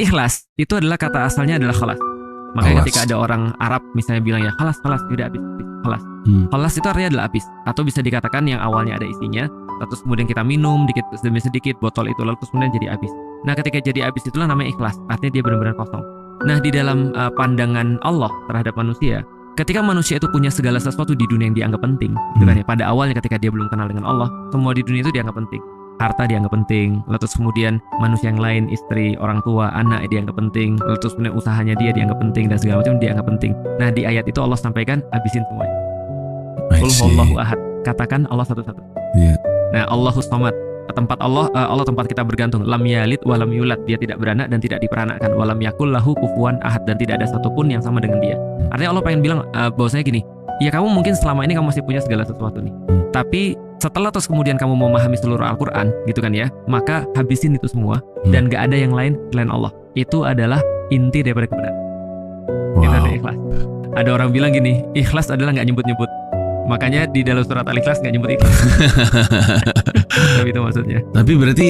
ikhlas itu adalah kata asalnya adalah khalas. Makanya Khalas. ketika ada orang Arab misalnya bilang ya khalas tidak habis, khalas. Khalas itu artinya adalah habis, atau bisa dikatakan yang awalnya ada isinya, terus kemudian kita minum dikit demi sedikit botol itu, lalu terus kemudian jadi habis. Nah ketika jadi habis itulah namanya ikhlas, artinya dia benar-benar kosong. Nah di dalam pandangan Allah terhadap manusia, ketika manusia itu punya segala sesuatu di dunia yang dianggap penting, gitu kan ya, pada awalnya ketika dia belum kenal dengan Allah, semua di dunia itu dianggap penting. Harta dianggap penting, lalu terus kemudian manusia yang lain, istri, orang tua, anak dianggap penting, lalu terus kemudian usahanya dia dianggap penting, dan segala macam dianggap penting. Nah di ayat itu Allah sampaikan habisin semuanya. Qul huwallahu ahad, katakan Allah satu-satu. Yeah. Nah Allahus samad, tempat Allah tempat kita bergantung. Lam yalid wa lam yulad, dia tidak beranak dan tidak diperanakkan. Wa lam yakul lahu kufuwan ahad, dan tidak ada satupun yang sama dengan dia. Artinya Allah pengen bilang bahwasanya gini, ya kamu mungkin selama ini kamu masih punya segala sesuatu nih, tapi setelah terus kemudian kamu memahami seluruh Al-Quran gitu kan ya, maka habisin itu semua dan gak ada yang lain selain Allah. Itu adalah inti daripada kebenaran. Itu ada ikhlas. Ada orang bilang gini, ikhlas adalah gak nyebut-nyebut. Makanya di dalam surat Al-Ikhlas gak nyebut ikhlas. Tapi itu maksudnya. Tapi berarti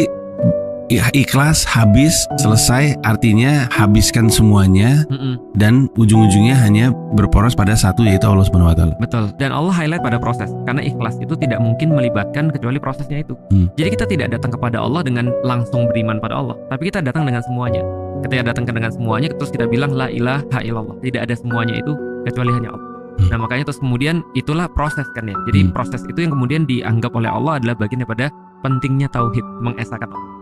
ikhlas habis selesai, artinya habiskan semuanya dan ujung-ujungnya hanya berporos pada satu, yaitu Allah Subhanahu wa taala. Betul. Dan Allah highlight pada proses, karena ikhlas itu tidak mungkin melibatkan kecuali prosesnya itu. Jadi kita tidak datang kepada Allah dengan langsung beriman pada Allah, tapi kita datang dengan semuanya. Ketika datang dengan semuanya, terus kita bilang la ilaha illallah, tidak ada semuanya itu kecuali hanya Allah. Nah makanya terus kemudian itulah proses kan ya. Jadi proses itu yang kemudian dianggap oleh Allah adalah bagian daripada pentingnya tauhid, mengesahkan Allah.